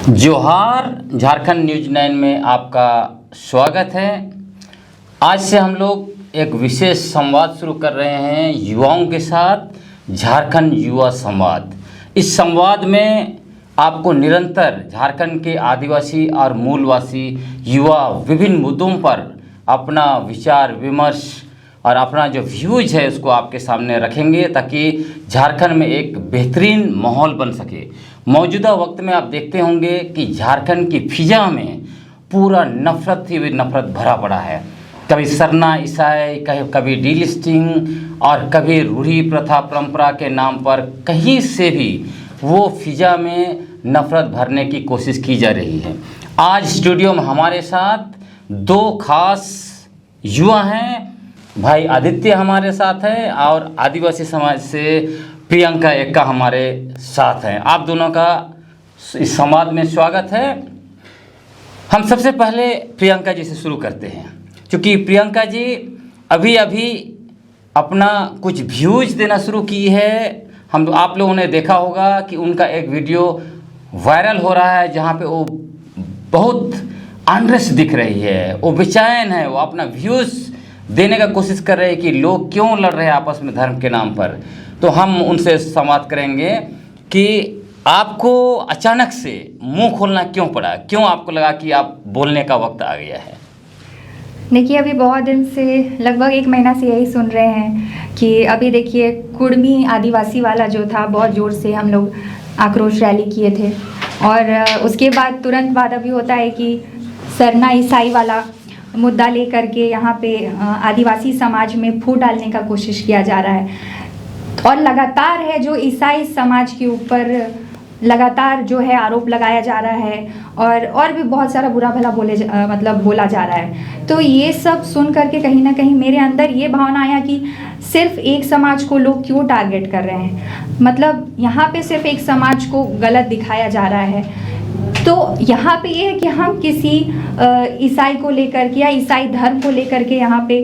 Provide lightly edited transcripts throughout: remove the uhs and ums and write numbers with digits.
जोहार झारखंड न्यूज 9 में आपका स्वागत है। आज से हम लोग एक विशेष संवाद शुरू कर रहे हैं युवाओं के साथ, झारखंड युवा संवाद। इस संवाद में आपको निरंतर झारखंड के आदिवासी और मूलवासी युवा विभिन्न मुद्दों पर अपना विचार विमर्श और अपना जो व्यूज है उसको आपके सामने रखेंगे ताकि झारखंड में एक बेहतरीन माहौल बन सके। मौजूदा वक्त में आप देखते होंगे कि झारखंड की फिजा में पूरा नफरत ही नफरत भरा पड़ा है। कभी सरना ईसाई, कभी डीलिस्टिंग और कभी रूढ़ी प्रथा परंपरा के नाम पर कहीं से भी वो फिजा में नफरत भरने की कोशिश की जा रही है। आज स्टूडियो में हमारे साथ दो खास युवा हैं। भाई आदित्य हमारे साथ है और आदिवासी समाज से प्रियंका एक्का हमारे साथ हैं। आप दोनों का इस संवाद में स्वागत है। हम सबसे पहले प्रियंका जी से शुरू करते हैं, क्योंकि प्रियंका जी अभी अपना कुछ व्यूज देना शुरू की है। आप लोगों ने देखा होगा कि उनका एक वीडियो वायरल हो रहा है जहाँ पे वो बहुत अनरेस दिख रही है, वो बेचैन है, वो अपना व्यूज देने का कोशिश कर रहे हैं कि लोग क्यों लड़ रहे हैं आपस में धर्म के नाम पर। तो हम उनसे संवाद करेंगे कि आपको अचानक से मुंह खोलना क्यों पड़ा, क्यों आपको लगा कि आप बोलने का वक्त आ गया है। देखिए, अभी बहुत दिन से लगभग 1 महीना से यही सुन रहे हैं कि अभी देखिए कुर्मी आदिवासी वाला जो था, बहुत ज़ोर से हम लोग आक्रोश रैली किए थे और उसके बाद तुरंत बाद अभी होता है कि सरना ईसाई वाला मुद्दा लेकर के यहाँ पे आदिवासी समाज में फूट डालने का कोशिश किया जा रहा है और लगातार है जो ईसाई समाज के ऊपर लगातार जो है आरोप लगाया जा रहा है और भी बहुत सारा बुरा भला बोला जा रहा है। तो ये सब सुन करके कहीं ना कहीं मेरे अंदर ये भावना आया कि सिर्फ एक समाज को लोग क्यों टारगेट कर रहे हैं, मतलब यहाँ पे सिर्फ एक समाज को गलत दिखाया जा रहा है। तो यहाँ पे ये है कि हम किसी ईसाई को लेकर के या ईसाई धर्म को लेकर के यहाँ पे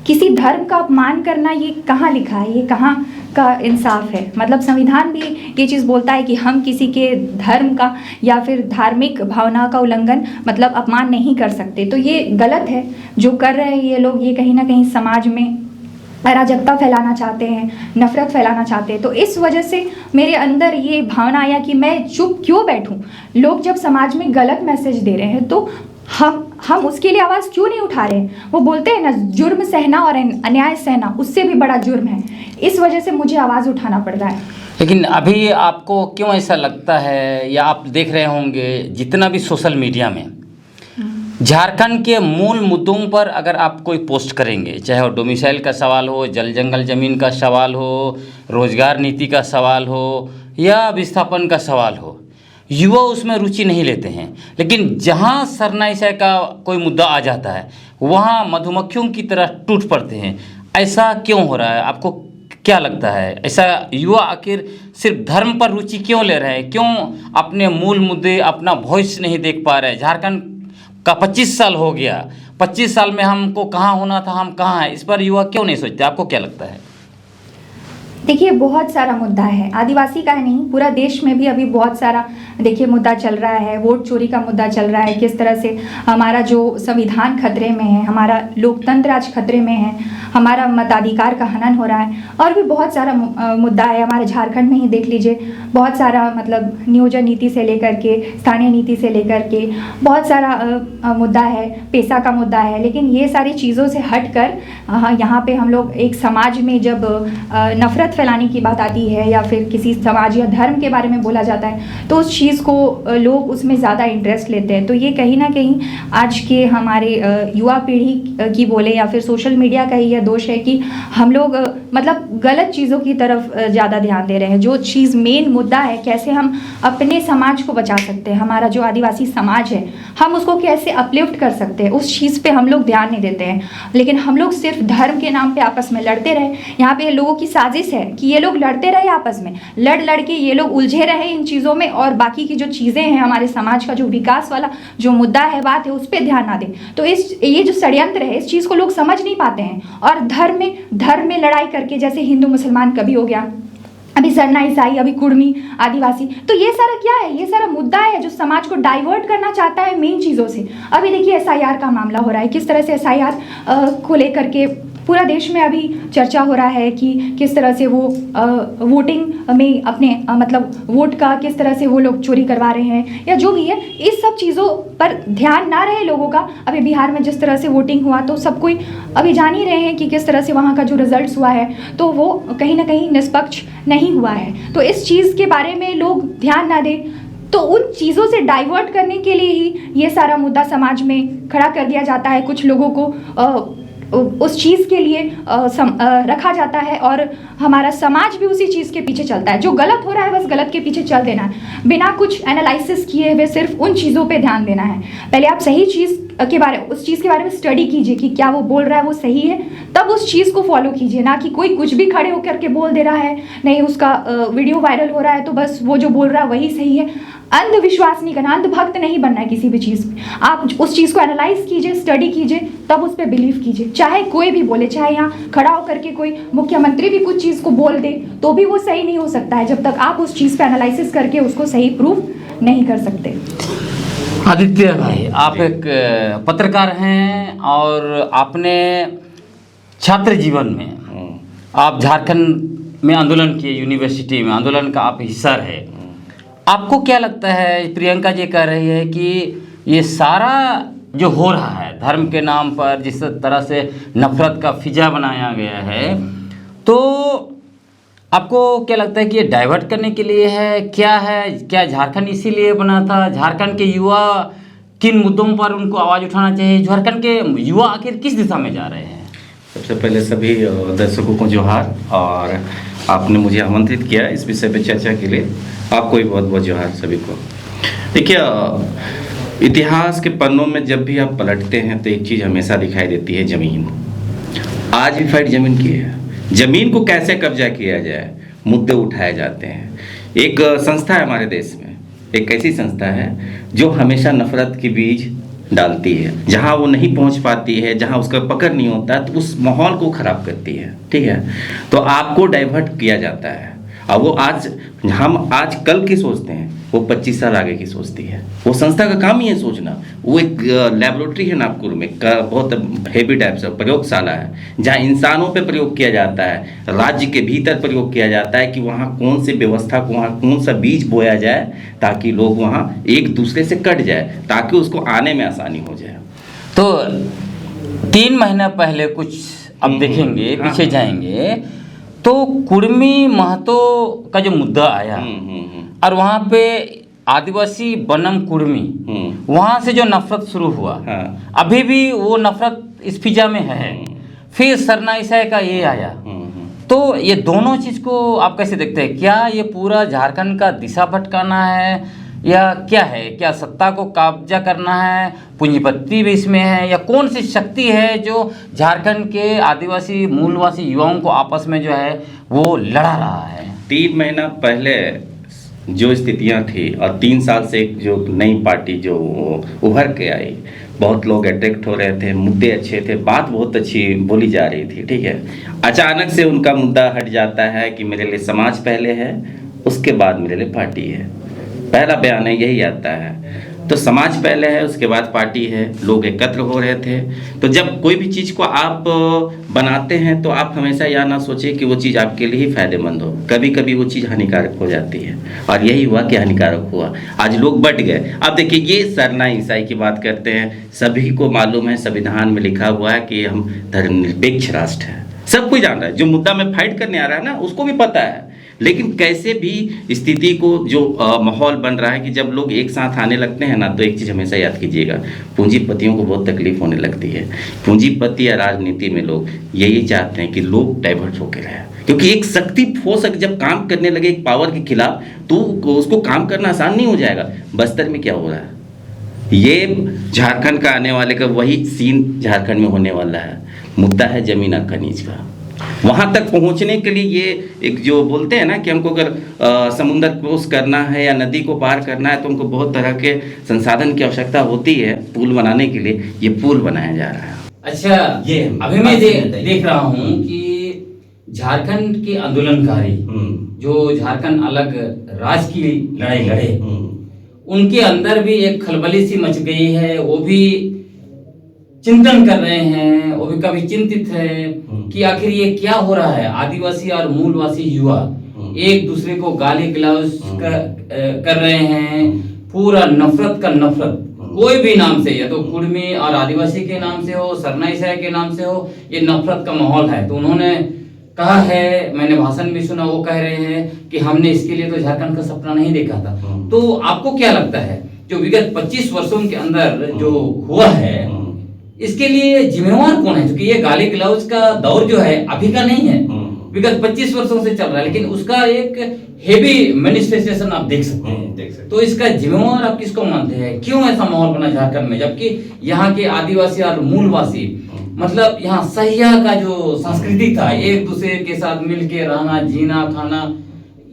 किसी धर्म का अपमान करना, ये कहाँ लिखा है, ये कहाँ का इंसाफ है। मतलब संविधान भी ये चीज़ बोलता है कि हम किसी के धर्म का या फिर धार्मिक भावना का उल्लंघन मतलब अपमान नहीं कर सकते। तो ये गलत है जो कर रहे हैं ये लोग। ये कहीं ना कहीं समाज में अराजकता फैलाना चाहते हैं, नफरत फैलाना चाहते हैं। तो इस वजह से मेरे अंदर ये भावना आया कि मैं चुप क्यों बैठूं। लोग जब समाज में गलत मैसेज दे रहे हैं तो हम उसके लिए आवाज़ क्यों नहीं उठा रहे हैं। वो बोलते हैं ना, जुर्म सहना और अन्याय सहना उससे भी बड़ा जुर्म है। इस वजह से मुझे आवाज़ उठाना पड़ रहा है। लेकिन अभी आपको क्यों ऐसा लगता है, या आप देख रहे होंगे जितना भी सोशल मीडिया में झारखंड के मूल मुद्दों पर अगर आप कोई पोस्ट करेंगे, चाहे वो डोमिसाइल का सवाल हो, जल जंगल ज़मीन का सवाल हो, रोजगार नीति का सवाल हो या विस्थापन का सवाल हो, युवा उसमें रुचि नहीं लेते हैं। लेकिन जहाँ सरना ईसाई का कोई मुद्दा आ जाता है वहाँ मधुमक्खियों की तरह टूट पड़ते हैं। ऐसा क्यों हो रहा है, आपको क्या लगता है? ऐसा युवा आखिर सिर्फ धर्म पर रुचि क्यों ले रहे हैं, क्यों अपने मूल मुद्दे, अपना वॉइस नहीं देख पा रहे हैं? झारखंड का 25 साल हो गया, 25 साल में हमको कहाँ होना था, हम कहाँ हैं, इस पर युवा क्यों नहीं सोचते? आपको क्या लगता है? देखिए, बहुत सारा मुद्दा है, आदिवासी का नहीं, पूरा देश में भी अभी बहुत सारा देखिए मुद्दा चल रहा है। वोट चोरी का मुद्दा चल रहा है, किस तरह से हमारा जो संविधान खतरे में है, हमारा लोकतंत्र आज खतरे में है, हमारा मताधिकार का हनन हो रहा है। और भी बहुत सारा मुद्दा है। हमारे झारखंड में ही देख लीजिए, बहुत सारा मतलब नियोजन नीति से लेकर के स्थानीय नीति से लेकर के बहुत सारा मुद्दा है, पेशा का मुद्दा है। लेकिन ये सारी चीज़ों से हट कर यहाँ पे हम लोग एक समाज में जब नफरत फैलाने की बात आती है या फिर किसी समाज या धर्म के बारे में बोला जाता है तो उस चीज़ को लोग उसमें ज़्यादा इंटरेस्ट लेते हैं। तो ये कहीं ना कहीं आज के हमारे युवा पीढ़ी की बोले या फिर सोशल मीडिया का ही यह दोष है कि हम लोग मतलब गलत चीज़ों की तरफ ज़्यादा ध्यान दे रहे हैं। जो चीज़ मेन मुद्दा है, कैसे हम अपने समाज को बचा सकते हैं, हमारा जो आदिवासी समाज है हम उसको कैसे अपलिफ्ट कर सकते हैं, उस चीज़ पे हम लोग ध्यान नहीं देते हैं। लेकिन हम लोग सिर्फ धर्म के नाम पे आपस में लड़ते रहे। यहाँ पे लोगों की साजिश है कि ये लोग लड़ते रहे, आपस में लड़ के ये लोग उलझे रहे इन चीज़ों में और बाकी की जो चीज़ें हैं, हमारे समाज का जो विकास वाला जो मुद्दा है, बात है, उस पर ध्यान ना दें। तो ये जो षड्यंत्र है, इस चीज़ को लोग समझ नहीं पाते हैं और धर्म में लड़ाई करके, जैसे हिंदू मुसलमान कभी हो गया, अभी सरना ईसाई, अभी कुर्मी आदिवासी। तो ये सारा क्या है? ये सारा मुद्दा है जो समाज को डाइवर्ट करना चाहता है मेन चीज़ों से। अभी देखिए SIR का मामला हो रहा है, किस तरह से SIR को लेकर के पूरा देश में अभी चर्चा हो रहा है कि किस तरह से वो वोटिंग में अपने मतलब वोट का किस तरह से वो लोग चोरी करवा रहे हैं या जो भी है। इस सब चीज़ों पर ध्यान ना रहे लोगों का। अभी बिहार में जिस तरह से वोटिंग हुआ तो सब कोई अभी जान ही रहे हैं कि किस तरह से वहाँ का जो रिजल्ट्स हुआ है तो वो कहीं ना कहीं निष्पक्ष नहीं हुआ है। तो इस चीज़ के बारे में लोग ध्यान ना दें, तो उन चीज़ों से डाइवर्ट करने के लिए ही ये सारा मुद्दा समाज में खड़ा कर दिया जाता है। कुछ लोगों को उस चीज़ के लिए रखा जाता है और हमारा समाज भी उसी चीज़ के पीछे चलता है। जो गलत हो रहा है बस गलत के पीछे चल देना है, बिना कुछ एनालिसिस किए हुए सिर्फ उन चीज़ों पे ध्यान देना है। पहले आप सही चीज़ के बारे उस चीज़ के बारे में स्टडी कीजिए कि क्या वो बोल रहा है वो सही है, तब उस चीज़ को फॉलो कीजिए। ना कि कोई कुछ भी खड़े होकर के बोल दे रहा है, नहीं उसका वीडियो वायरल हो रहा है तो बस वो जो बोल रहा है वही सही है। अंधविश्वास नहीं करना, अंधभक्त नहीं बनना है किसी भी चीज़ में। आप उस चीज़ को एनालाइज कीजिए, स्टडी कीजिए, तब उस पर बिलीव कीजिए। चाहे कोई भी बोले, चाहे यहाँ खड़ा होकर के कोई मुख्यमंत्री भी कुछ चीज़ को बोल दे तो भी वो सही नहीं हो सकता है जब तक आप उस चीज़ पर एनालिसिस करके उसको सही प्रूव नहीं कर सकते। आदित्य भाई, आप एक पत्रकार हैं और आपने छात्र जीवन में आप झारखंड में आंदोलन किए, यूनिवर्सिटी में आंदोलन का आप हिस्सा रहे। आपको क्या लगता है, प्रियंका जी कह रही है कि ये सारा जो हो रहा है धर्म के नाम पर जिस तरह से नफरत का फिजा बनाया गया है, तो आपको क्या लगता है कि ये डाइवर्ट करने के लिए है? क्या है, क्या झारखंड इसीलिए बना था? झारखंड के युवा किन मुद्दों पर उनको आवाज़ उठाना चाहिए? झारखंड के युवा आखिर किस दिशा में जा रहे हैं? सबसे पहले सभी दर्शकों को जोहार, और आपने मुझे आमंत्रित किया इस विषय पर चर्चा के लिए, आपको भी बहुत बहुत जोहार सभी को। देखिए, इतिहास के पन्नों में जब भी आप पलटते हैं तो एक चीज़ हमेशा दिखाई देती है, ज़मीन। आज भी फाइट ज़मीन की है। ज़मीन को कैसे कब्जा किया जाए, मुद्दे उठाए जाते हैं। एक संस्था है हमारे देश में, एक ऐसी संस्था है जो हमेशा नफरत के बीज डालती है। जहाँ वो नहीं पहुँच पाती है, जहाँ उसका पकड़ नहीं होता है, तो उस माहौल को ख़राब करती है। ठीक है, तो आपको डाइवर्ट किया जाता है। और वो हम आज कल की सोचते हैं, वो 25 साल आगे की सोचती है। वो संस्था का काम ही है सोचना। वो एक लेबोरेटरी है नागपुर में, बहुत हेवी टाइप से प्रयोगशाला है, जहाँ इंसानों पे प्रयोग किया जाता है, राज्य के भीतर प्रयोग किया जाता है कि वहाँ कौन सी व्यवस्था को, वहाँ कौन सा बीज बोया जाए ताकि लोग वहाँ एक दूसरे से कट जाए, ताकि उसको आने में आसानी हो जाए। तो 3 महीना पहले कुछ अब देखेंगे, पीछे जाएंगे तो कुर्मी महतो का जो मुद्दा आया और वहाँ पे आदिवासी बनम कुर्मी, वहाँ से जो नफरत शुरू हुआ, अभी भी वो नफरत इस फिजा में है। फिर सरना ईसाई का ये आया, तो ये दोनों चीज़ को आप कैसे देखते हैं? क्या ये पूरा झारखंड का दिशा भटकाना है या क्या है? क्या सत्ता को कब्जा करना है, पूंजीपति भी इसमें है, या कौन सी शक्ति है जो झारखंड के आदिवासी मूलवासी युवाओं को आपस में जो है वो लड़ा रहा है? 3 महीना पहले जो स्थितियां थी और 3 साल से जो नई पार्टी जो उभर के आई, बहुत लोग अट्रैक्ट हो रहे थे, मुद्दे अच्छे थे, बात बहुत अच्छी बोली जा रही थी। ठीक है, अचानक से उनका मुद्दा हट जाता है कि मेरे लिए समाज पहले है, उसके बाद मेरे लिए पार्टी है। पहला बयान है यही आता है। तो समाज पहले है, उसके बाद पार्टी है। लोग एकत्र हो रहे थे। तो जब कोई भी चीज़ को आप बनाते हैं तो आप हमेशा यह ना सोचें कि वो चीज़ आपके लिए ही फायदेमंद हो। कभी कभी वो चीज़ हानिकारक हो जाती है, और यही हुआ कि हानिकारक हुआ। आज लोग बट गए। अब देखिए, ये सरना ईसाई की बात करते हैं, सभी को मालूम है, संविधान में लिखा हुआ है कि हम धर्मनिरपेक्ष राष्ट्र हैं। सब कोई जान रहा है, जो मुद्दा में फाइट करने आ रहा है ना, उसको भी पता है। लेकिन कैसे भी स्थिति को जो माहौल बन रहा है कि जब लोग एक साथ आने लगते हैं ना, तो एक चीज़ हमेशा याद कीजिएगा, पूंजीपतियों को बहुत तकलीफ होने लगती है। पूंजीपति या राजनीति में लोग यही चाहते हैं कि लोग डाइवर्ट होकर रहें, क्योंकि एक शक्ति फोर्स जब काम करने लगे एक पावर के खिलाफ, तो उसको काम करना आसान नहीं हो जाएगा। बस्तर में क्या हो रहा है, ये झारखंड का आने वाले का वही सीन झारखंड में होने वाला है। मुद्दा है जमीन और खनिज का। वहाँ तक पहुँचने के लिए ये एक जो बोलते हैं ना कि हमको अगर समुद्र क्रॉस करना है या नदी को पार करना है, तो हमको बहुत तरह के संसाधन की आवश्यकता होती है। पुल बनाने के लिए ये पुल बनाया जा रहा है। अच्छा, ये अभी मैं देख रहा हूँ कि झारखंड के आंदोलनकारी जो झारखंड अलग राज्य की लड़ाई लड़े, उनके अंदर भी एक खलबली सी मच गई है। वो भी चिंतन कर रहे हैं, वो भी कभी चिंतित है कि आखिर ये क्या हो रहा है। आदिवासी और मूलवासी युवा एक दूसरे को गाली गलौज कर रहे हैं, पूरा नफरत का नफरत, कोई भी नाम से, या तो कुर्मी और आदिवासी के नाम से हो, सरनाई सराय के नाम से हो, ये नफरत का माहौल है। तो उन्होंने कहा है, मैंने भाषण भी सुना, वो कह रहे हैं कि हमने इसके लिए तो झारखंड का सपना नहीं देखा था। तो आपको क्या लगता है जो विगत 25 वर्षों के अंदर जो हुआ है, इसके लिए जिम्मेवार कौन है? क्योंकि ये गाली गलौज का दौर जो है अभी का नहीं है, विगत 25 वर्षों से चल रहा है, लेकिन उसका एक हेवी मैनिफेस्टेशन आप देख सकते हैं। तो इसका जिम्मेवार आप किसको मानते हैं? क्यों ऐसा माहौल बना झारखंड में, जबकि यहाँ के आदिवासी और मूलवासी, मतलब यहाँ सहिया का जो संस्कृति था, एक दूसरे के साथ मिलके रहना, जीना, खाना,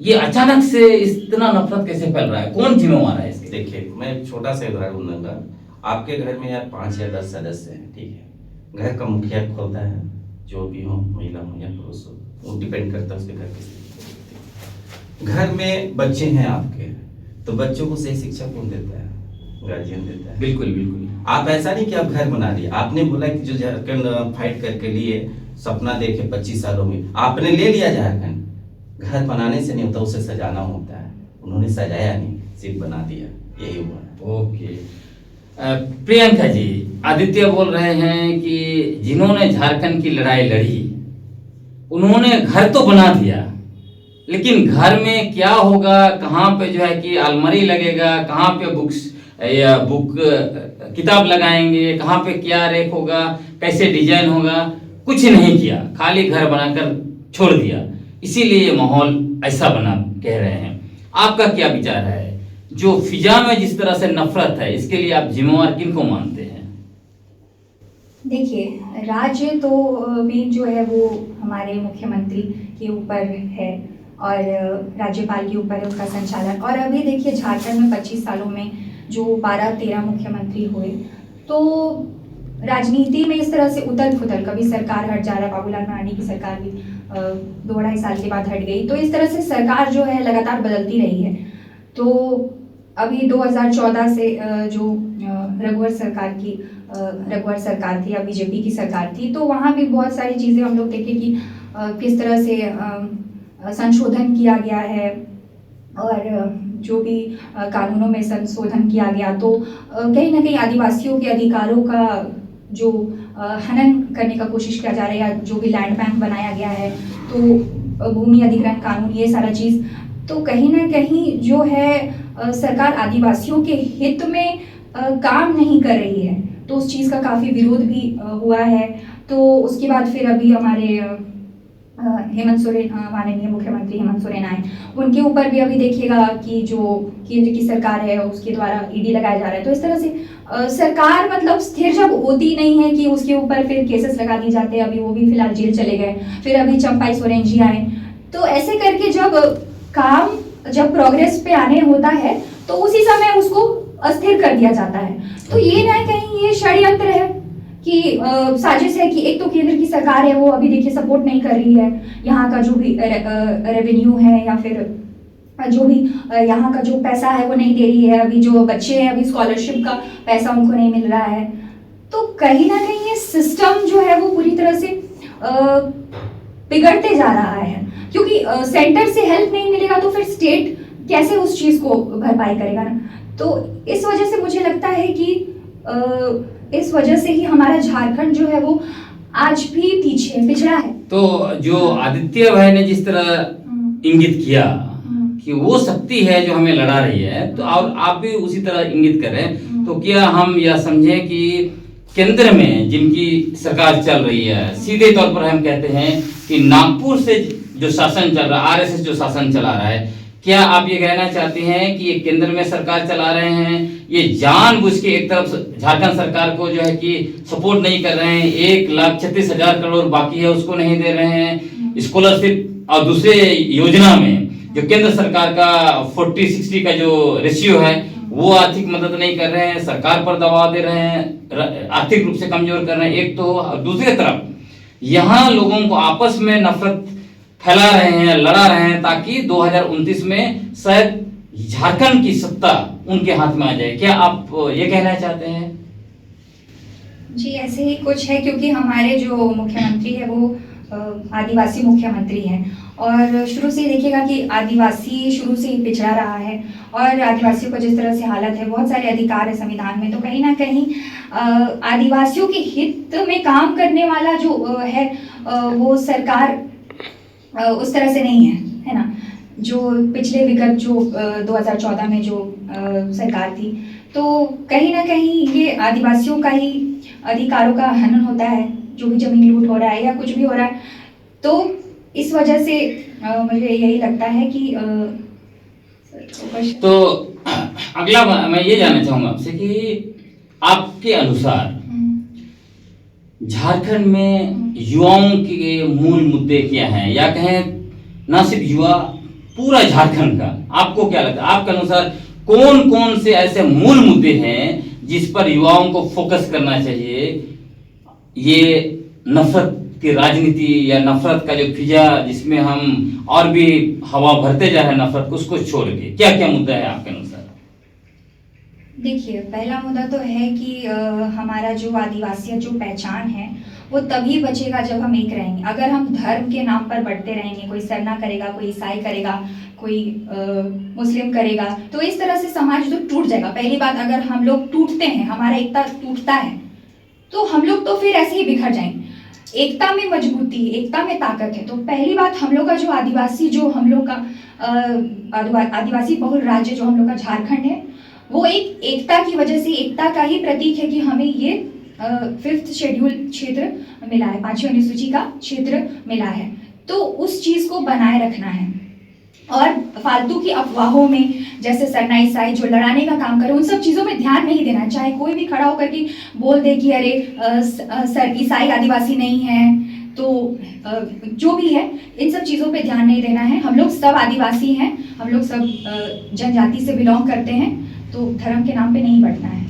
ये अचानक से इतना नफरत कैसे फैल रहा है? कौन जिम्मेवार है इसके? देखिए, मैं एक छोटा सा उदाहरण दूंगा। आपके घर में यार 5 या 10 सदस्य हैं, ठीक है। घर का मुखिया होता है, जो भी हो, महिला हो या पुरुष हो, वो डिपेंड करता है उसके घर की स्थिति। घर में बच्चे हैं आपके, तो बच्चों को सही शिक्षा कौन देता है? गार्जियन देता है। बिल्कुल बिल्कुल। आप ऐसा नहीं कि आप घर बना लिए, आपने बोला कि जो झारखंड फाइट करके लिए, सपना देखे 25 सालों में, आपने ले लिया झारखंड। घर बनाने से नहीं होता, उसे सजाना होता है। उन्होंने सजाया नहीं, सिर्फ बना दिया, यही हुआ है। ओके। प्रियंका जी, आदित्य बोल रहे हैं कि जिन्होंने झारखंड की लड़ाई लड़ी, उन्होंने घर तो बना दिया, लेकिन घर में क्या होगा, कहाँ पे जो है कि अलमारी लगेगा, कहाँ पे बुक किताब लगाएंगे, कहाँ पे क्या रैक होगा, कैसे डिजाइन होगा, कुछ नहीं किया, खाली घर बनाकर छोड़ दिया। इसीलिए ये माहौल ऐसा बना, कह रहे हैं। आपका क्या विचार है? जो फिजा में जिस तरह से नफरत है, इसके लिए आप जिम्मेवार किनको मानते हैं? देखिए, राज्य तो मेन जो है वो हमारे मुख्यमंत्री के ऊपर है और राज्यपाल के ऊपर है उसका संचालन। और अभी देखिए, झारखंड में 25 सालों में जो 12-13 मुख्यमंत्री हुए, तो राजनीति में इस तरह से उथल पुथल, कभी सरकार हट जा रहा है, बाबूलाल मरांडी की सरकार भी 2-2.5 साल के बाद हट गई, तो इस तरह से सरकार जो है लगातार बदलती रही है। तो अभी 2014 से जो रघुवर सरकार थी या बीजेपी की सरकार थी, तो वहाँ भी बहुत सारी चीज़ें हम लोग देखे कि किस तरह से संशोधन किया गया है और जो भी कानूनों में संशोधन किया गया, तो कहीं ना कहीं आदिवासियों के अधिकारों का जो हनन करने का कोशिश किया जा रहा है, या जो भी लैंड बैंक बनाया गया है, तो भूमि अधिग्रहण कानून, ये सारा चीज़, तो कहीं ना कहीं जो है सरकार आदिवासियों के हित में काम नहीं कर रही है, तो उस चीज़ का काफ़ी विरोध भी हुआ है। तो उसके बाद फिर अभी हमारे हेमंत सोरेन, माननीय मुख्यमंत्री हेमंत सोरेन आए, उनके ऊपर भी अभी देखिएगा कि जो केंद्र की सरकार है उसके द्वारा ईडी लगाया जा रहा है। तो इस तरह से सरकार मतलब स्थिर जब होती नहीं है कि उसके ऊपर फिर केसेस लगा दिए जाते हैं। अभी वो भी फिलहाल जेल चले गए, फिर अभी चंपाई सोरेन जी आए, तो ऐसे करके जब प्रोग्रेस पे आने होता है तो उसी समय उसको अस्थिर कर दिया जाता है। तो ये ना कहीं ये षड्यंत्र है कि साजिश है कि एक तो केंद्र की सरकार है, वो अभी देखिए सपोर्ट नहीं कर रही है, यहाँ का जो भी रेवेन्यू है या फिर जो भी यहाँ का जो पैसा है वो नहीं दे रही है। अभी जो बच्चे हैं, अभी स्कॉलरशिप का पैसा उनको नहीं मिल रहा है। तो कहीं ना कहीं ये सिस्टम जो है वो पूरी तरह से बिगड़ते जा रहा है, क्योंकि सेंटर से हेल्प नहीं मिलेगा तो फिर स्टेट कैसे उस चीज़ को भरपाई करेगा ना। तो इस वजह से मुझे लगता है कि इस वजह से ही हमारा झारखंड जो है वो आज भी पीछे पिछड़ा है। तो जो आदित्य भाई ने जिस तरह इंगित किया कि वो शक्ति है जो हमें लड़ा रही है, तो और आप भी उसी तरह इंगित करें, तो क्या हम यह समझें कि केंद्र में जिनकी सरकार चल रही है, सीधे तौर पर हम कहते हैं कि नागपुर से जो शासन चल रहा है, आरएसएस जो शासन चला रहा है, क्या आप ये कहना चाहते हैं कि ये केंद्र में सरकार चला रहे हैं, ये जानबूझ के एक तरफ झारखंड सरकार को जो है कि सपोर्ट नहीं कर रहे हैं, 1,36,000 करोड़ बाकी है उसको नहीं दे रहे हैं स्कॉलरशिप, और दूसरे योजना में जो केंद्र सरकार का 40-60 का जो रेशियो है वो आर्थिक मदद नहीं कर रहे हैं, सरकार पर दबाव दे रहे हैं, आर्थिक रूप से कमजोर कर रहे हैं एक तो, दूसरी तरफ यहाँ लोगों को आपस में नफरत फैला रहे हैं, लड़ा रहे हैं, ताकि 2029 में शायद झारखंड की सत्ता उनके हाथ में आ जाए। क्या आप ये कहना चाहते हैं? जी ऐसे ही कुछ है, क्योंकि हमारे जो मुख्यमंत्री है वो आदिवासी मुख्यमंत्री हैं, और शुरू से ही देखिएगा कि आदिवासी शुरू से ही पिछड़ा रहा है, और आदिवासियों को जिस तरह से हालत है, बहुत सारे अधिकार है संविधान में, तो कहीं ना कहीं आदिवासियों के हित में काम करने वाला जो है वो सरकार उस तरह से नहीं है ना। जो पिछले विगत जो 2014 में जो सरकार थी, तो कहीं ना कहीं ये आदिवासियों का ही अधिकारों का हनन होता है, जो भी जमीन लूट हो रहा है या कुछ भी हो रहा है। तो इस वजह से मुझे यही लगता है कि तो अगला मैं ये जानना चाहूंगा आपसे कि आपके अनुसार झारखंड में युवाओं के मूल मुद्दे क्या हैं, या कहें ना सिर्फ युवा, पूरा झारखंड का आपको क्या लगता है? आपके अनुसार कौन कौन से ऐसे मूल मुद्दे हैं जिस पर युवाओं को फोकस करना चाहिए? ये नफरत की राजनीति या नफरत का जो फिजा जिसमें हम और भी हवा भरते जा रहे हैं नफरत को, उसको छोड़ के क्या क्या मुद्दा है आपके अनुसार? देखिए, पहला मुद्दा तो है कि हमारा जो आदिवासी जो पहचान है वो तभी बचेगा जब हम एक रहेंगे। अगर हम धर्म के नाम पर बढ़ते रहेंगे, कोई सरना करेगा, कोई ईसाई करेगा, कोई मुस्लिम करेगा, तो इस तरह से समाज तो टूट जाएगा। पहली बात, अगर हम लोग टूटते हैं, हमारा एकता टूटता है, तो हम लोग तो फिर ऐसे ही बिखर जाएंगे। एकता में मजबूती, एकता में ताकत है। तो पहली बात, हम लोग का जो आदिवासी, जो हम लोग का आदिवासी बहुल राज्य जो हम लोग का झारखंड है, वो एक एकता की वजह से, एकता का ही प्रतीक है कि हमें ये 5th शेड्यूल क्षेत्र मिला है, 5वीं अनुसूची का क्षेत्र मिला है। तो उस चीज को बनाए रखना है, और फालतू की अफवाहों में, जैसे सरना ईसाई जो लड़ाने का काम करे, उन सब चीज़ों में ध्यान नहीं देना। चाहे कोई भी खड़ा होकर के बोल दे कि अरे सर ईसाई आदिवासी नहीं है, तो जो भी है, इन सब चीज़ों पे ध्यान नहीं देना है। हम लोग सब आदिवासी हैं, हम लोग सब जनजाति से बिलोंग करते हैं, तो धर्म के नाम पे नहीं बढ़ना है।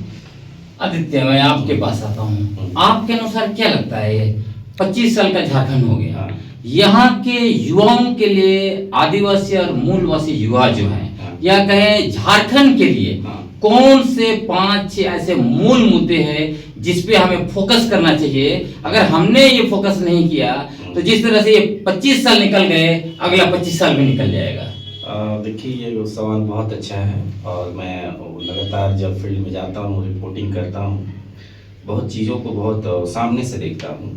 आदित्य, मैं आपके पास आता हूँ। आपके अनुसार क्या लगता है, ये 25 साल का झारखंड हो गया, यहाँ के युवाओं के लिए, आदिवासी और मूलवासी युवा जो हैं, या कहें झारखंड के लिए, कौन से 5-6 ऐसे मूल मुद्दे हैं जिस पे हमें फोकस करना चाहिए? अगर हमने ये फोकस नहीं किया तो जिस तरह से ये 25 साल निकल गए, अगला 25 साल भी निकल जाएगा। देखिए, ये सवाल बहुत अच्छा है, और मैं लगातार जब फील्ड में जाता हूँ, रिपोर्टिंग करता हूँ, बहुत चीज़ों को बहुत सामने से देखता हूँ,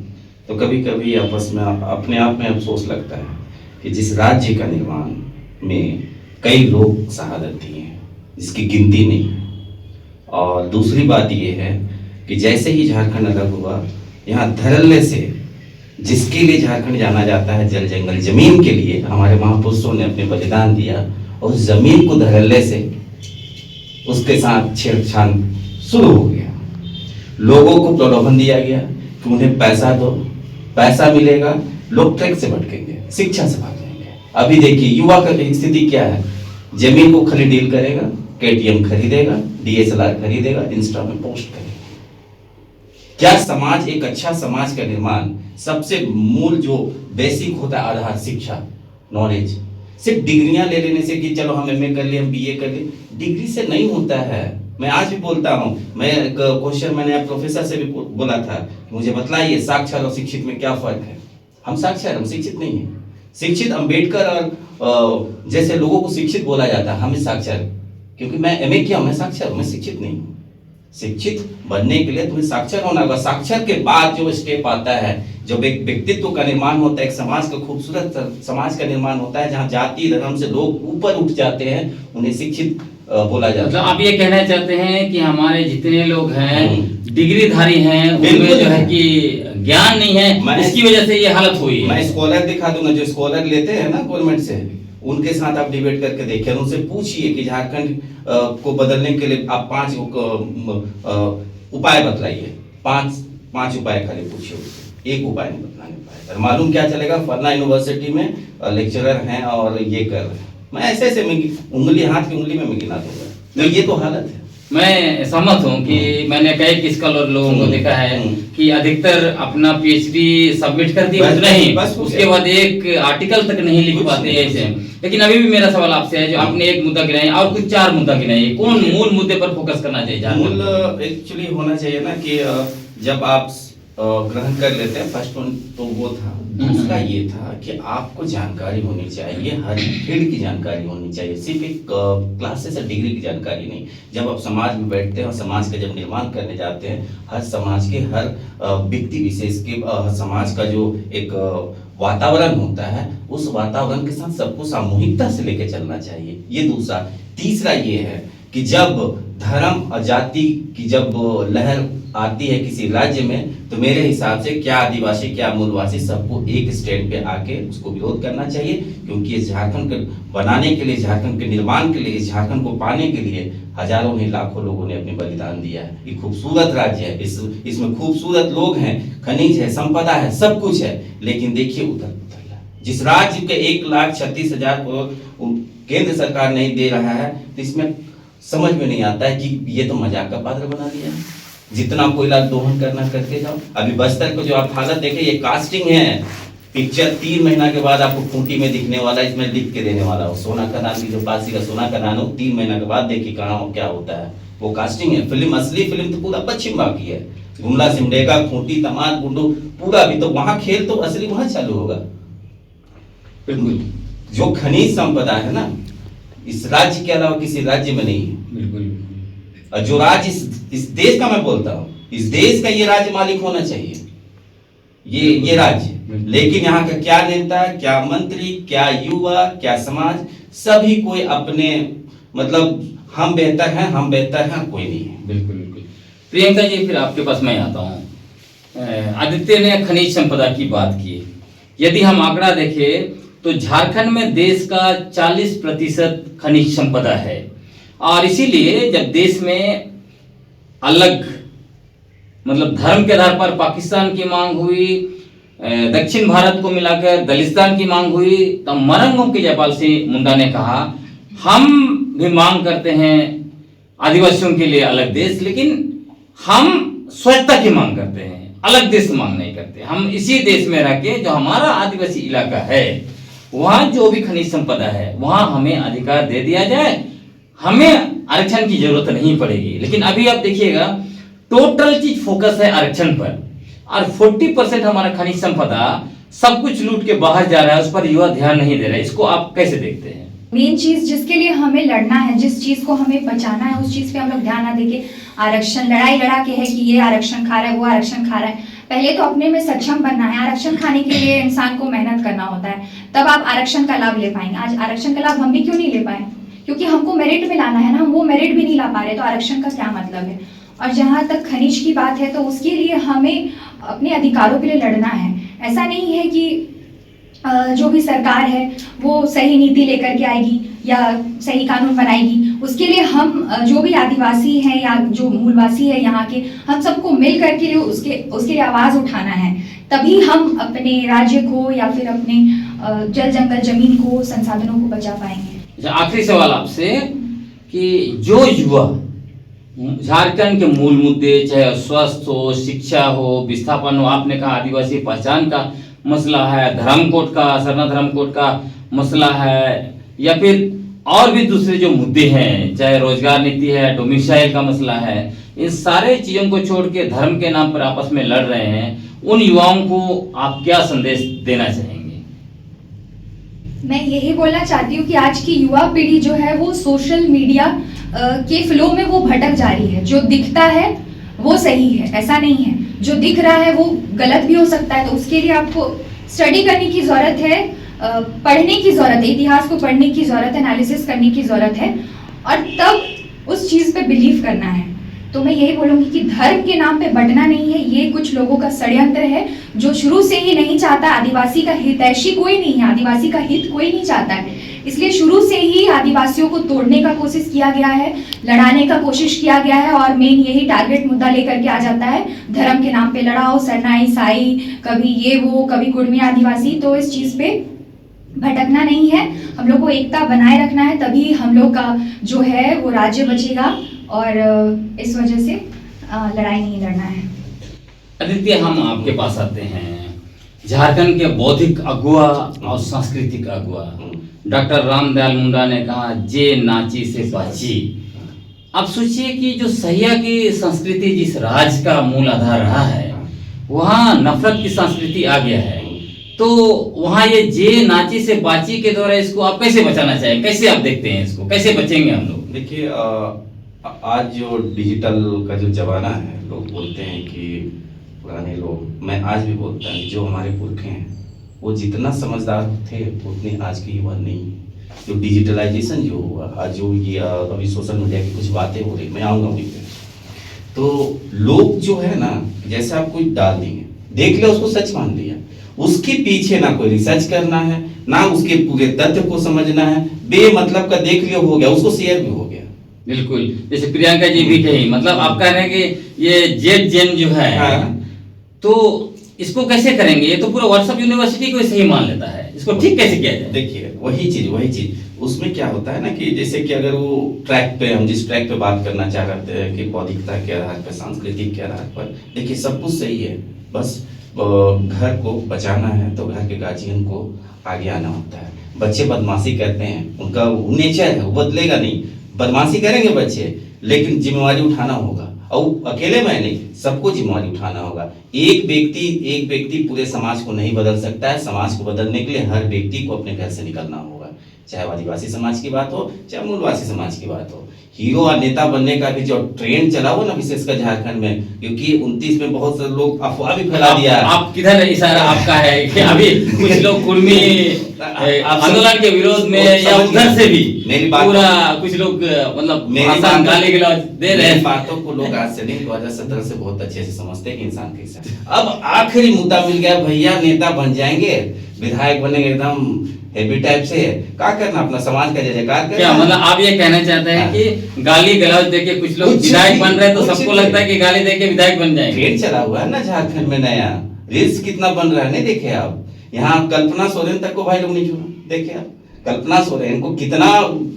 तो कभी कभी आपस में अपने आप में अफसोस लगता है कि जिस राज्य का निर्माण में कई लोग शहादत दिए हैं, जिसकी गिनती नहीं है। और दूसरी बात ये है कि जैसे ही झारखंड अलग हुआ, यहाँ धड़ल्ले से, जिसके लिए झारखंड जाना जाता है, जल जंगल जमीन के लिए हमारे महापुरुषों ने अपने बलिदान दिया, और उस जमीन को धड़ल्ले से उसके साथ छेड़छाड़ शुरू हो गया। लोगों को प्रलोभन दिया गया कि उन्हें पैसा दो, पैसा मिलेगा, लोग ट्रैक से भटकेंगे, शिक्षा से भाग जाएंगे। अभी देखिए युवा की स्थिति क्या है, जमीन को खाली डील करेगा, केटीएम खरीदेगा, DSLR खरीदेगा, इंस्टा में पोस्ट करेगा। क्या समाज, एक अच्छा समाज का निर्माण, सबसे मूल जो बेसिक होता है आधार, शिक्षा, नॉलेज। सिर्फ डिग्रियां ले लेने से कि चलो हम MA कर लिए, हम BA कर लिए, डिग्री से नहीं होता है। मैं आज भी बोलता हूँ, मैं क्वेश्चन मैंने प्रोफेसर से भी बोला था, मुझे बतलाइए साक्षर और शिक्षित में क्या फर्क है। हम साक्षर, हम शिक्षित नहीं है। शिक्षित अंबेडकर और जैसे लोगों को शिक्षित बोला जाता है, हमें साक्षर, क्योंकि मैं MA किया, मैं साक्षर, मैं शिक्षित नहीं हूँ। शिक्षित बनने के लिए तुम्हें साक्षर होना होगा। साक्षर के बाद जो स्टेप आता है, जब एक व्यक्तित्व का निर्माण होता है, एक समाज का खूबसूरत समाज का निर्माण होता है, जहाँ जाति धर्म से लोग ऊपर उठ जाते हैं, उन्हें शिक्षित बोला जाता है। मतलब आप ये कहना चाहते हैं कि हमारे जितने लोग हैं डिग्रीधारी हैं, उनमें जो है कि ज्ञान नहीं है, इसकी वजह से ये हालत हुई है। मैं स्कॉलर दिखा दूंगा, जो स्कॉलर लेते हैं ना गवर्नमेंट से, उनके साथ आप डिबेट करके देखिए, उनसे पूछिए कि झारखंड को बदलने के लिए आप 5 उपाय बतलाइए। 5 उपाय खाली पूछिए उससे, एक उपाय नहीं बतलाने पाएगा। मालूम क्या चलेगा, फलना यूनिवर्सिटी में लेक्चरर हैं और ये कर रहे हैं। मैं ऐसे उंगली, हाथ की उंगली में मैं गिना दूंगा। तो ये तो हालत है। मैं सहमत हूँ कि मैंने कई स्कॉलर लोगों को देखा है कि अधिकतर अपना पीएचडी सबमिट कर दिए, उतना ही, उसके बाद एक आर्टिकल तक नहीं लिख पाते ऐसे। लेकिन अभी भी मेरा सवाल आपसे है, जो आपने एक मुद्दा गिनाया और कुछ 4 मुद्दा गिनाए, कौन मूल मुद्दे पर फोकस करना चाहिए? मूल एक्चुअली होना चाहिए ना कि जब आप ग्रहण कर लेते हैं, फर्स्ट वन तो वो था। दूसरा ये था कि आपको जानकारी होनी चाहिए, हर फील्ड की जानकारी होनी चाहिए, सिर्फ एक क्लासेस या डिग्री की जानकारी नहीं। जब आप समाज में बैठते हैं और समाज का जब निर्माण करने जाते हैं, हर समाज के हर व्यक्ति विशेष के समाज का जो एक वातावरण होता है, उस वातावरण के साथ सबको सामूहिकता से लेकर चलना चाहिए, ये दूसरा। तीसरा ये है कि जब धर्म और जाति की जब लहर आती है किसी राज्य में, तो मेरे हिसाब से क्या आदिवासी क्या मूलवासी सबको एक स्टैंड पे आके उसको विरोध करना चाहिए, क्योंकि इस झारखंड को बनाने के लिए, झारखंड के निर्माण के लिए, इस झारखंड को पाने के लिए हजारों नहीं लाखों लोगों ने अपने बलिदान दिया है। ये खूबसूरत राज्य है, इसमें खूबसूरत लोग हैं, खनिज है, संपदा है, सब कुछ है। लेकिन देखिए उधर जिस राज्य के 1,36,000 करोड़ केंद्र सरकार नहीं दे रहा है, तो इसमें समझ में नहीं आता है कि ये तो मजाक का पात्र बना दिया है। जितना कोयला दोहन करना करते जाओ। अभी बस्तर को जो आप हालत देखे, ये कास्टिंग है, पिक्चर 3 महीना के बाद आपको खूंटी में दिखने वाला, इसमें लिख के देने वाला हो। सोना खदान की जो पासी का सोना खदान हो, 3 महीना के बाद देखिए कहाँ क्या होता है, वो कास्टिंग है। फिल्म, असली फिल्म तो पूरा पश्चिम बाकी है, गुमला, सिमडेगा, खूंटी, तमाल, गुंडू, पूरा भी तो वहाँ खेल तो असली वहाँ चालू होगा। जो खनिज संपदा है ना, इस राज्य के अलावा किसी राज्य में नहीं है। बिल्कुल। और जो राज्य इस देश का, मैं बोलता हूँ, इस देश का ये राज्य मालिक होना चाहिए, ये राज्य। लेकिन यहाँ का क्या नेता, क्या मंत्री, क्या युवा, क्या समाज, सभी कोई अपने मतलब हम बेहतर हैं, हम बेहतर हैं, कोई नहीं है। बिल्कुल बिल्कुल। प्रियंका जी, फिर आपके पास मैं आता हूँ। आदित्य ने खनिज संपदा की बात की। यदि हम आंकड़ा देखें तो झारखंड में देश का 40% खनिज संपदा है, और इसीलिए जब देश में अलग मतलब धर्म के आधार पर पाकिस्तान की मांग हुई, दक्षिण भारत को मिलाकर दलिस्तान की मांग हुई, तब मरंगों के जयपाल सिंह मुंडा ने कहा हम भी मांग करते हैं आदिवासियों के लिए अलग देश, लेकिन हम स्वच्छता की मांग करते हैं, अलग देश मांग नहीं करते। हम इसी देश में रह के जो हमारा आदिवासी इलाका है, वहाँ जो भी खनिज संपदा है, वहाँ हमें अधिकार दे दिया जाए, हमें आरक्षण की जरूरत नहीं पड़ेगी। लेकिन अभी आप देखिएगा, टोटल चीज फोकस है आरक्षण पर, और 40% हमारा खनिज संपदा सब कुछ लूट के बाहर जा रहा है, उस पर युवा ध्यान नहीं दे रहा है। इसको आप कैसे देखते हैं? मेन चीज जिसके लिए हमें लड़ना है, जिस चीज को हमें बचाना है, उस चीज पे हम लोग ध्यान ना देके आरक्षण लड़ाई लड़ा के है कि ये आरक्षण खा रहा है, वो आरक्षण खा रहा है। पहले तो अपने में सक्षम बनना है। आरक्षण खाने के लिए इंसान को मेहनत करना होता है, तब आप आरक्षण का लाभ ले पाएंगे। आज आरक्षण का लाभ हम भी क्यों नहीं ले पाए? क्योंकि हमको मेरिट में लाना है ना, हम वो मेरिट भी नहीं ला पा रहे, तो आरक्षण का क्या मतलब है? और जहाँ तक खनिज की बात है, तो उसके लिए हमें अपने अधिकारों के लिए लड़ना है। ऐसा नहीं है कि जो भी सरकार है वो सही नीति लेकर के आएगी या सही कानून बनाएगी, उसके लिए हम जो भी आदिवासी हैं या जो मूलवासी है यहाँ के, हम सबको मिल करके लिए उसके लिए आवाज़ उठाना है। तभी हम अपने राज्य को या फिर अपने जल जंगल जमीन को, संसाधनों को बचा पाएंगे। आखिरी सवाल आपसे कि जो युवा झारखंड के मूल मुद्दे, चाहे स्वास्थ्य हो, शिक्षा हो, विस्थापन हो, आपने कहा आदिवासी पहचान का मसला है, धर्म कोड का, सरना धर्म कोड का मसला है, या फिर और भी दूसरे जो मुद्दे हैं, चाहे रोजगार नीति है, डोमिसाइल का मसला है, इन सारे चीजों को छोड़ के धर्म के नाम पर आपस में लड़ रहे हैं, उन युवाओं को आप क्या संदेश देना चाहेंगे? मैं यही बोलना चाहती हूँ कि आज की युवा पीढ़ी जो है वो सोशल मीडिया के फ्लो में वो भटक जा रही है। जो दिखता है वो सही है, ऐसा नहीं है। जो दिख रहा है वो गलत भी हो सकता है। तो उसके लिए आपको स्टडी करने की ज़रूरत है, पढ़ने की ज़रूरत है, इतिहास को पढ़ने की ज़रूरत है, एनालिसिस करने की ज़रूरत है, और तब उस चीज़ पे बिलीव करना है। तो मैं यही बोलूँगी कि धर्म के नाम पे बंटना नहीं है, ये कुछ लोगों का षड्यंत्र है जो शुरू से ही नहीं चाहता। आदिवासी का हितैषी कोई नहीं है, आदिवासी का हित कोई नहीं चाहता है, इसलिए शुरू से ही आदिवासियों को तोड़ने का कोशिश किया गया है, लड़ाने का कोशिश किया गया है, और मेन यही टारगेट मुद्दा लेकर के आ जाता है, धर्म के नाम पे लड़ाओ, सरना ईसाई, कभी ये वो, कभी कुर्मी आदिवासी। तो इस चीज़ पे भटकना नहीं है, हम लोग को एकता बनाए रखना है, तभी हम लोग का जो है वो राज्य बचेगा और इस वजह से लड़ाई नहीं लड़ना है। आदित्य, हम आपके पास आते हैं। झारखंड के बौद्धिक अगुआ और सांस्कृतिक अगुआ डॉक्टर रामदयाल मुंडा ने कहा, जे नाची से बाची। आप सोचिए कि जो सहिया की संस्कृति जिस राज्य का मूल आधार रहा है, वहाँ नफरत की संस्कृति आ गया है, तो वहाँ ये जे नाची से बाची के द्वारा इसको आप कैसे बचाना चाहें? कैसे आप देखते हैं इसको, कैसे बचेंगे हम लोग? देखिए, आज जो डिजिटल का जो जमाना है, लोग बोलते हैं कि पुराने लोग, मैं आज भी बोलता हूँ, जो हमारे पुरखे हैं वो जितना समझदार थे उतने आज के युवा नहीं है। जो डिजिटलाइजेशन जो हुआ, आज जो ये अभी सोशल मीडिया की कुछ बातें हो रही, मैं आऊँगा वहीं पे, तो लोग जो है ना, जैसे आप कोई डाल देंगे, देख लिया उसको सच मान लिया, उसके पीछे ना कोई रिसर्च करना है, ना उसके पूरे तथ्य को समझना है, बेमतलब का देख लिया हो गया, उसको शेयर भी हो गया। बिल्कुल, जैसे प्रियंका जी भी कही, मतलब आप कह रहे हैं कि ये जेड जेन जो है, हाँ। तो इसको कैसे करेंगे? ये तो पूरा व्हाट्सएप यूनिवर्सिटी को सही मान लेता है, इसको ठीक कैसे किया जाए? देखिए, वही चीज उसमें क्या होता है ना, कि जैसे कि अगर वो ट्रैक पे, हम जिस ट्रैक पे बात करना चाह रहे हैं कि बौद्धिकता के आधार पर, सांस्कृतिक के आधार पर, देखिए सब कुछ सही है, बस घर को बचाना है तो घर के गार्जियन को आगे आना होता है। बच्चे बदमाशी करते हैं, उनका नेचर है, वो बदलेगा नहीं, बदमाशी करेंगे बच्चे, लेकिन जिम्मेवारी उठाना होगा, और अकेले में नहीं, सबको जिम्मेवारी उठाना होगा। एक व्यक्ति पूरे समाज को नहीं बदल सकता है। समाज को बदलने के लिए हर व्यक्ति को अपने घर से निकलना होगा, चाहे आदिवासी समाज की बात हो, चाहे मूलवासी समाज की बात हो। हीरो और नेता बनने का भी जो ट्रेंड चला हुआ ना, विशेषकर झारखंड में, क्योंकि 29 में बहुत से लोग अफवाह भी फैला दिया। आप किधर इशारा आपका है कि अभी कुछ लोग कुर्मी आंदोलन के विरोध में, या उधर से भी पूरा कुछ लोग मतलब गाली गलौज दे रहे हैं? बातों को लोग आज से नहीं, 2017 से बहुत अच्छे से समझते हैं कि इंसान कैसा है। अब आखिरी मुद्दा मिल गया, भैया नेता बन जाएंगे, विधायक बनेंगे, एकदम हैप्पी टाइप से क्या करना, अपना समाज का जय जयकार करना। क्या मतलब आप ये कहना चाहते हैं कि गाली गलौज देके कुछ लोग विधायक बन रहे हैं, तो सबको लगता है कि गाली देके विधायक बन जाएंगे? ट्रेंड चला हुआ है ना झारखंड में, नया रील्स कितना बन रहा है, नहीं देखे आप? यहाँ कल्पना सोरेन तक को भाई लोग नहीं छूना, देखे आप? कल्पना सोरेन को कितना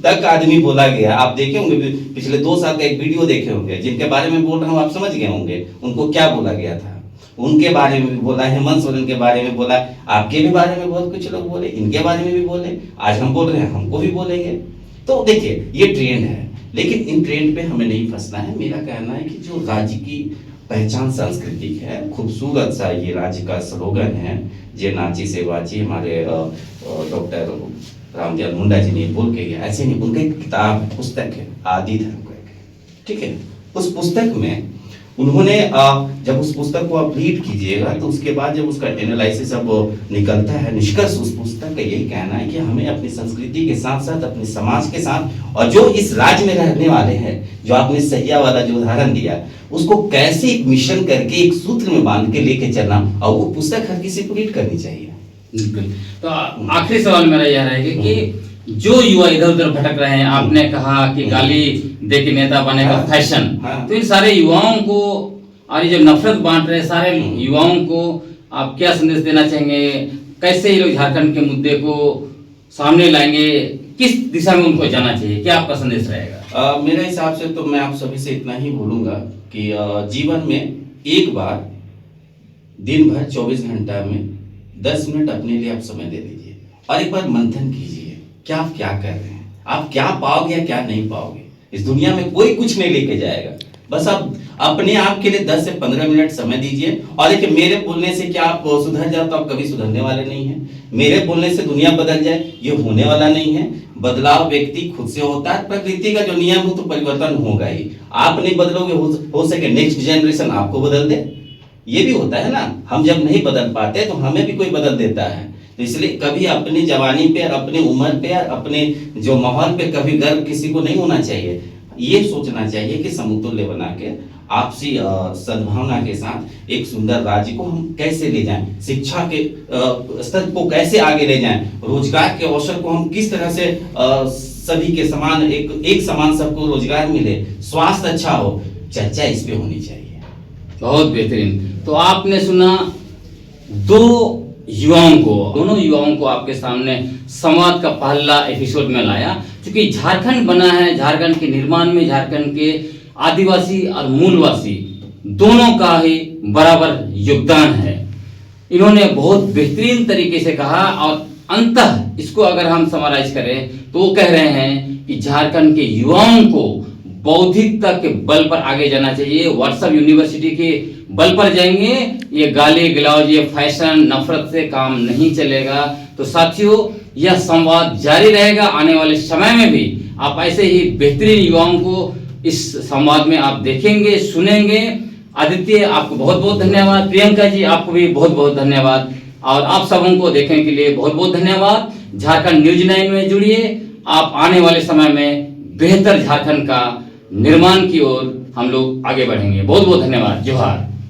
तक आदमी बोला गया, आप देखे होंगे, पिछले 2 साल का एक वीडियो देखे होंगे, जिनके बारे में बोल रहा हूँ आप समझ गए होंगे उनको क्या बोला गया था। उनके बारे में भी बोला, हेमंत सोरेन के बारे में बोला, आपके भी बारे में बहुत कुछ लोग बोले, इनके बारे में भी बोले, आज हम बोल रहे हैं, हमको भी बोलेंगे। तो देखिए, ये ट्रेंड है, लेकिन इन ट्रेंड पे हमें नहीं फंसना है। मेरा कहना है कि जो राज्य की पहचान सांस्कृतिक है, खूबसूरत सा ये राज्य का स्लोगन है, जे नाची से बाची, हमारे डॉक्टर रामदयाल मुंडा जी ने बोल के गया, ऐसे नहीं, उनका एक किताब, पुस्तक है, आदि धर्म करके, ठीक है? उस पुस्तक में उन्होंने जब उस पुस्तक को आप रीड कीजिएगा, तो उसके बाद जब उसका एनालिसिस अब निकलता है, निष्कर्ष उस पुस्तक का यही कहना है कि हमें अपनी संस्कृति के साथ साथ अपने समाज के साथ, और जो इस राज्य में रहने वाले हैं, जो आपने सहिया वाला जो उदाहरण दिया, उसको कैसे एक मिशन करके एक सूत्र में बांध के लेके चलना, और वो पुस्तक हर किसी को रीड करनी चाहिए। बिल्कुल। तो आखिरी सवाल मेरा यह रहेगा कि जो युवा इधर उधर भटक रहे हैं, आपने कहा कि गाली दे के नेता बने का फैशन, तो इन सारे युवाओं को, और ये जो नफरत बांट रहे सारे युवाओं को आप क्या संदेश देना चाहेंगे? कैसे ये लोग झारखंड के मुद्दे को सामने लाएंगे? किस दिशा में उनको जाना चाहिए? क्या आपका संदेश रहेगा? मेरे हिसाब से तो मैं आप सभी से इतना ही बोलूंगा कि जीवन में एक बार दिन भर 24 घंटा में 10 मिनट अपने लिए आप समय दे दीजिए, और एक बार मंथन कीजिए क्या आप क्या कर रहे हैं, आप क्या पाओगे या क्या नहीं पाओगे। इस दुनिया में कोई कुछ नहीं लेके जाएगा, बस आप अपने आप के लिए 10 से 15 मिनट समय दीजिए। और देखिए, मेरे बोलने से क्या आप सुधर जाओ, तो आप कभी सुधरने वाले नहीं हैं। मेरे बोलने से दुनिया बदल जाए, ये होने वाला नहीं है। बदलाव व्यक्ति खुद से होता है, प्रकृति का जो नियम हो तो परिवर्तन होगा ही। आप नहीं बदलोगे, हो सके नेक्स्ट जनरेशन आपको बदल दे, ये भी होता है ना। हम जब नहीं बदल पाते तो हमें भी कोई बदल देता है। तो इसलिए कभी अपनी जवानी पे, अपनी उम्र पे, अपने जो माहौल पे कभी गर्व किसी को नहीं होना चाहिए। ये सोचना चाहिए कि समतुल्य बना के आपसी सद्भावना के साथ एक सुंदर राज्य को हम कैसे ले जाएं, शिक्षा के स्तर को कैसे आगे ले जाएं, रोजगार के अवसर को हम किस तरह से सभी के समान एक समान सबको रोजगार मिले, स्वास्थ्य अच्छा हो, चर्चा इस पे होनी चाहिए। बहुत बेहतरीन। तो आपने सुना दोनों युवाओं को आपके सामने संवाद का पहला एपिसोड में लाया, क्योंकि झारखंड बना है, झारखंड के निर्माण में, झारखंड के आदिवासी और मूलवासी दोनों का ही बराबर योगदान है। इन्होंने बहुत बेहतरीन तरीके से कहा और अंततः इसको अगर हम समराइज करें तो वो कह रहे हैं कि झारखंड के युवाओं को बौद्धिकता के बल पर आगे जाना चाहिए। व्हाट्सएप यूनिवर्सिटी के बल पर जाएंगे, ये गाली गलौज, ये फैशन, नफरत से काम नहीं चलेगा। तो साथियों, यह संवाद जारी रहेगा। आने वाले समय में भी आप ऐसे ही बेहतरीन युवाओं को इस संवाद में आप देखेंगे, सुनेंगे। आदित्य, आपको बहुत बहुत धन्यवाद। प्रियंका जी, आपको भी बहुत बहुत धन्यवाद। और आप सबों को देखने के लिए बहुत बहुत धन्यवाद। झारखंड न्यूज 9 में जुड़िए। आप आने वाले समय में बेहतर झारखंड का निर्माण की ओर हम लोग आगे बढ़ेंगे। बहुत बहुत धन्यवाद। जोहार।